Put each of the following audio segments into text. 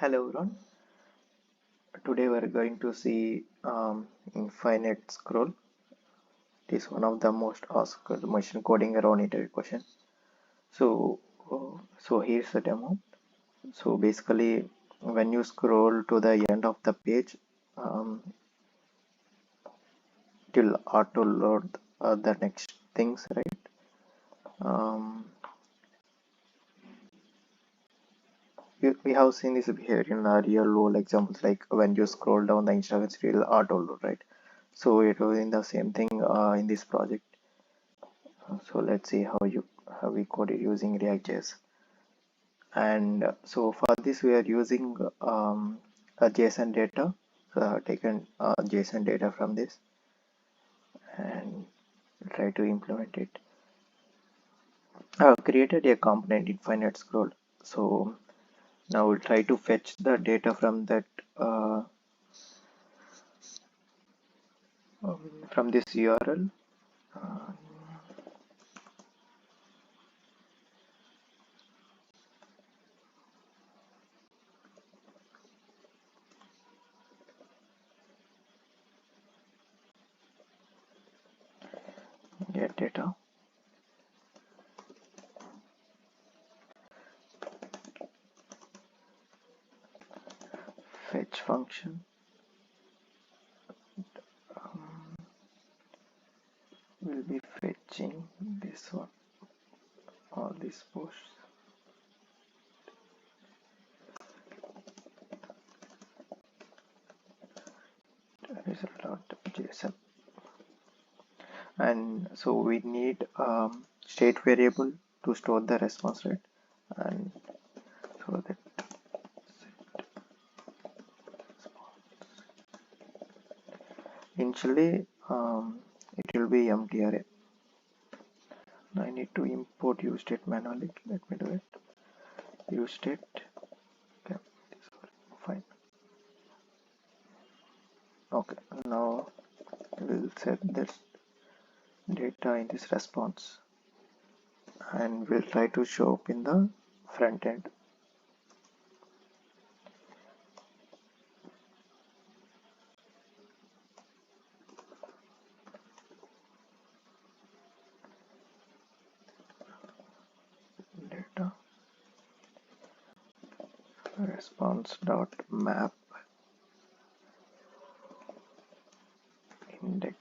Hello everyone. Today we are going to see infinite scroll. It is one of the most asked machine coding around interview question. So here's the demo. So basically, when you scroll to the end of the page, um, it will auto load the next things, right? Um, we have seen this behavior in real world examples, like when you scroll down the Instagram, it will auto load, right? So it was in the same thing in this project. So let's see how we code it using ReactJS. And so for this we are using a JSON data. So I have taken JSON data from this and try to implement it. I have created a component infinite scroll. So now we'll try to fetch the data from that from this URL. Uh, get data, fetch function. Um, will be fetching this one, all these posts. Result.json, and so we need state variable to store the response, right? And so that initially it will be empty array. Now I need to import use state manually. Let me do it. Use state. Okay, fine. Okay, now we'll set this data in this response and we'll try to show up in the front end. Data response dot map index.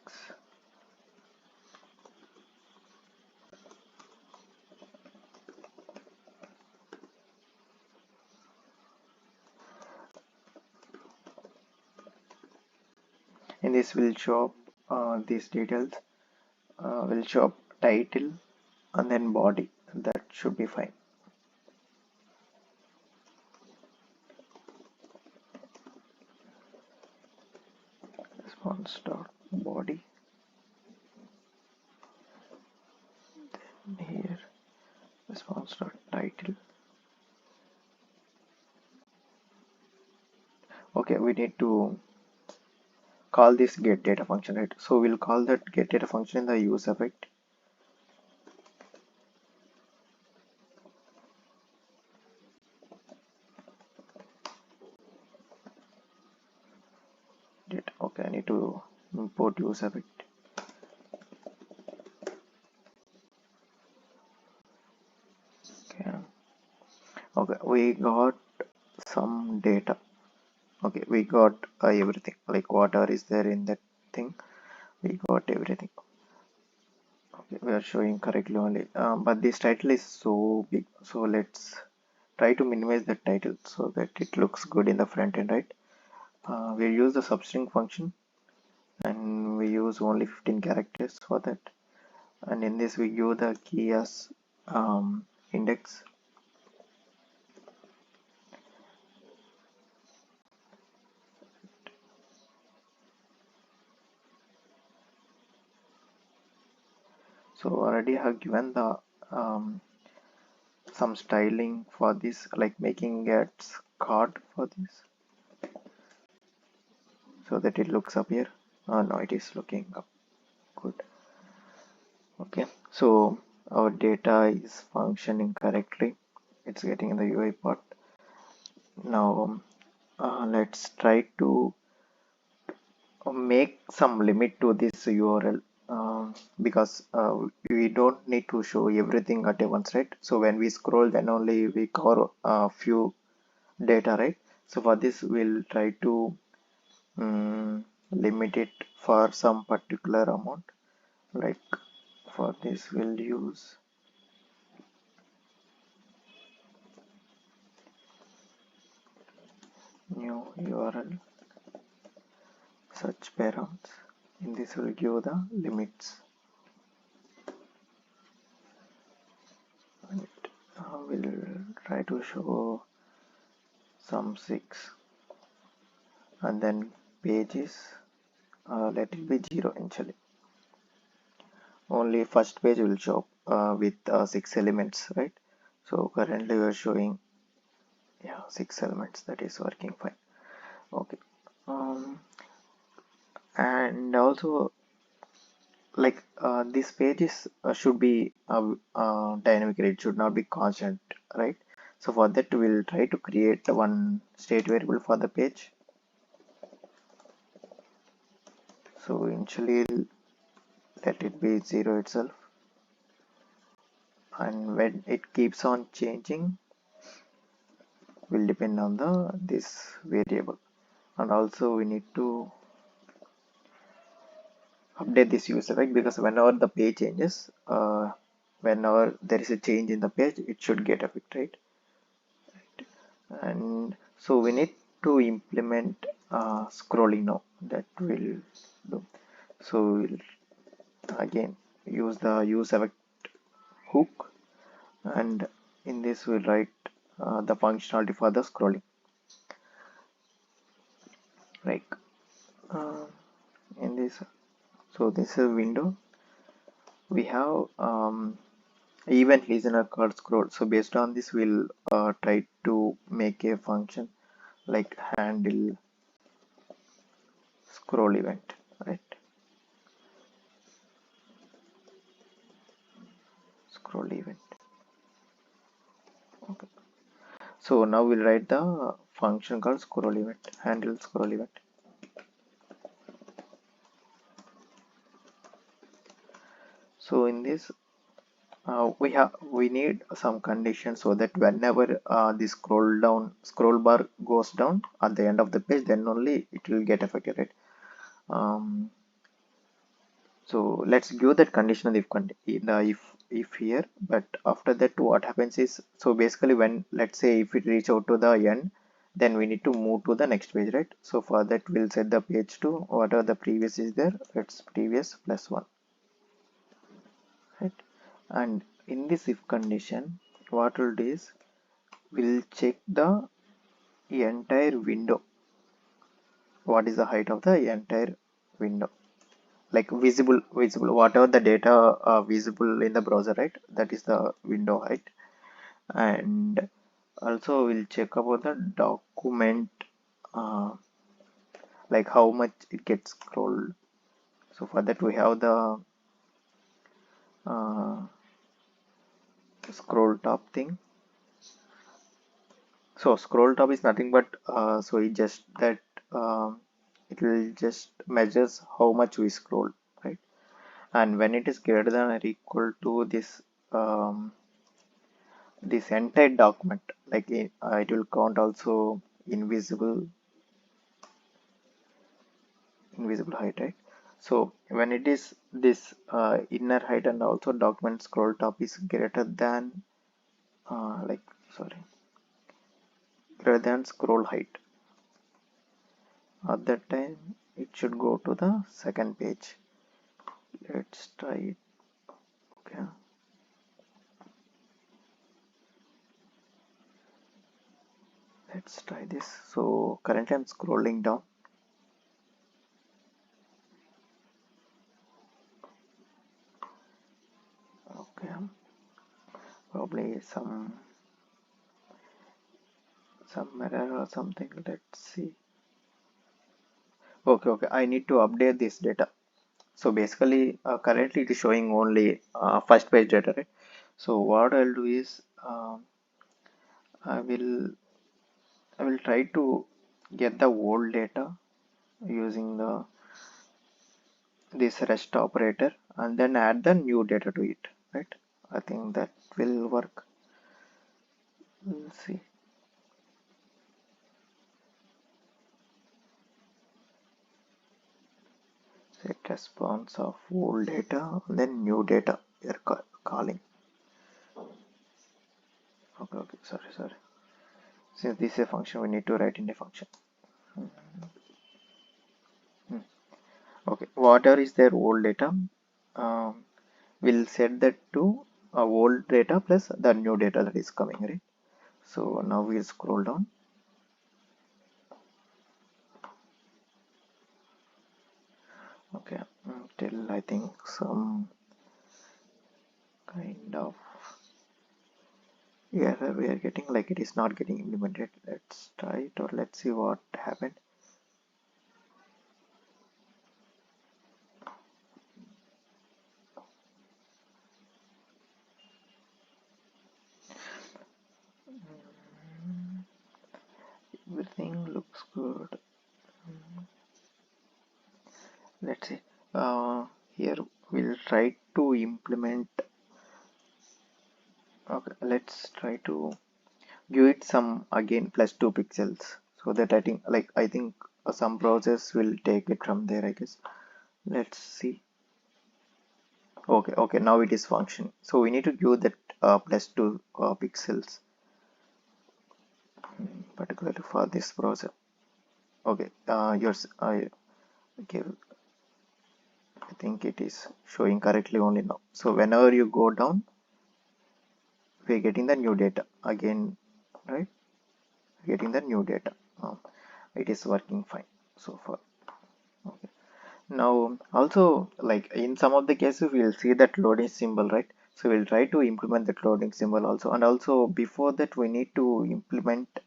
In this will show up these details. Will show up title and then body. That should be fine. Response dot body. Then here response dot title. Okay, we need to call this get data function, right? So we'll call that get data function in the use effect. Okay, I need to import use effect. Okay, we got some data. Okay, we got everything, like whatever is there in that thing, we got everything. Okay, we are showing correctly only, but this title is so big, so let's try to minimize the title so that it looks good in the front end, right? We use the substring function and we use only 15 characters for that, and in this we give the key as index. So already I have given the some styling for this, like making it card for this so that it looks up here. No, it is looking up good. Okay, so our data is functioning correctly. It's getting in the UI part. Now let's try to make some limit to this URL, because we don't need to show everything at once, right? So when we scroll, then only we cover a few data, right? So for this, we'll try to limit it for some particular amount. Like for this, we'll use new URL search params. In this, will give the limits. And we'll try to show some 6, and then pages, let it be 0 initially. Only first page will show with 6 elements, right? So currently we are showing 6 elements. That is working fine. Okay. And also, like this page is should be dynamic, it should not be constant, right? So for that, we'll try to create one state variable for the page. So initially let it be 0 itself, and when it keeps on changing will depend on this variable. And also we need to update this user, right? Because whenever the page changes, whenever there is a change in the page, it should get affected, right? And so we need to implement scrolling now. That will do. So we'll again use the use effect hook, and in this we'll write the functionality for the scrolling. Like uh, in this, so this is a window. We have event listener called scroll. So based on this, we'll try to make a function like handle scroll event, right? Scroll event. Okay. So now we'll write the function called scroll event, handle scroll event. So in this, we need some conditions so that whenever the scroll bar goes down at the end of the page, then only it will get affected, right? So let's give that conditional in the if here, but after that what happens is, so basically when, let's say, if it reach out to the end, then we need to move to the next page, right? So for that we'll set the page to whatever the previous is there, it's previous plus 1, right? And in this if condition, what we'll do is we'll check the entire window, what is the height of the entire window, like visible whatever the data visible in the browser, right? That is the window height. And also we'll check about the document, uh, like how much it gets scrolled. So for that we have the uh, scroll top thing. So scroll top is nothing but so it just that it will just measures how much we scroll, right? And when it is greater than or equal to this entire document, like it will count also invisible height, right? So when it is this inner height and also document scroll top is greater than like sorry, greater than scroll height, at that time it should go to the second page. Let's try it. Okay, let's try this. So currently I'm scrolling down. Okay, probably some error or something. Let's see. Okay, I need to update this data. So basically currently it is showing only first page data, right? So what I'll do is I will try to get the old data using this rest operator and then add the new data to it, right? I think that will work. We'll see. Set response of old data, then new data you're calling. Okay, sorry. Since this is a function, we need to write in a function. Okay, whatever is their old data, um, we'll set that to old data plus the new data that is coming, right? So now we'll scroll down. Okay, till I think some kind of error we are getting, like it is not getting implemented. Let's try it, or let's see what happened. Everything looks good. Let's see. Here we'll try to implement. Okay, let's try to give it some again +2 pixels, so that I think some browsers will take it from there, I guess. Let's see. Okay, now it is functioning. So we need to give that +2 pixels, particularly for this browser. Okay, yours. Okay, I think it is showing correctly only now. So whenever you go down, we're getting the new data again, right? Getting the new data. It is working fine so far. Okay. Now also, like in some of the cases, we'll see that loading symbol, right? So we'll try to implement that loading symbol also. And also before that, we need to implement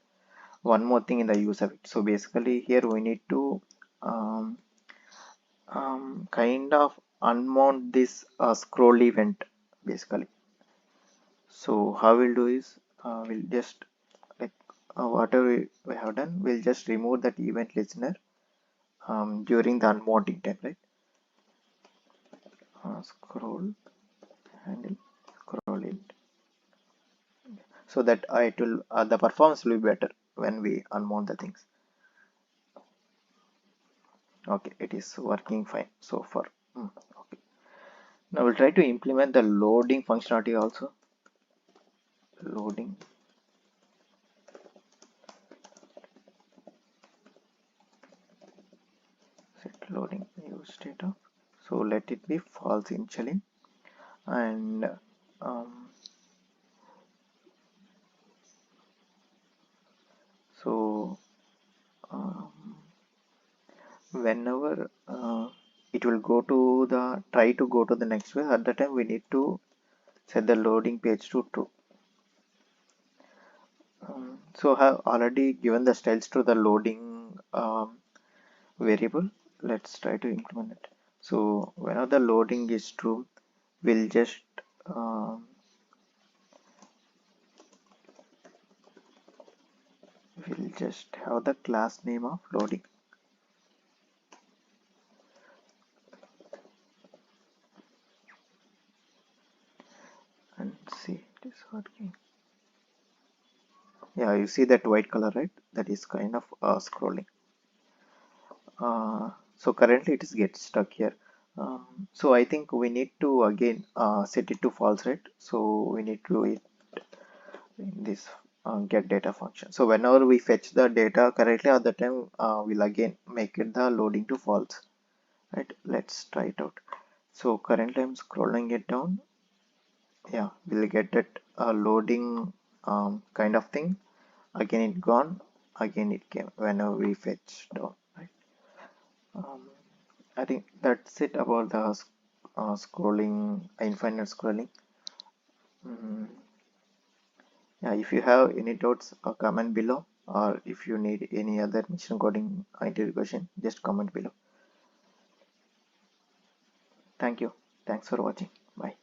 one more thing in the use of it. So basically here we need to um, kind of unmount this scroll event basically. So how we'll do is we'll just like whatever we have done, we'll just remove that event listener during the unmounting time, right? Scroll handle scroll it, so that it will the performance will be better when we unmount the things. Okay, it is working fine so far. Okay, now we'll try to implement the loading functionality also. Loading, set loading use data, so let it be false initially, and so um, whenever it will go to the try to go to the next way, at the time we need to set the loading page to true. So I have already given the styles to the loading variable. Let's try to implement it. So whenever the loading is true, we'll just um, have the class name of loading. And see, it is working. Yeah, you see that white color, right? That is kind of scrolling. So currently it is get stuck here. So I think we need to again set it to false, right? So we need to do it in this get data function. So whenever we fetch the data correctly at the time, we'll again make it the loading to false, right? Let's try it out. So currently I'm scrolling it down. Yeah, we'll get that loading kind of thing. Again it gone, again it came whenever we fetch down, right? um, I think that's it about the scrolling, infinite scrolling. mm, yeah, if you have any doubts, comment below, or if you need any other machine coding interview question, just comment below. Thank you. Thanks for watching. Bye.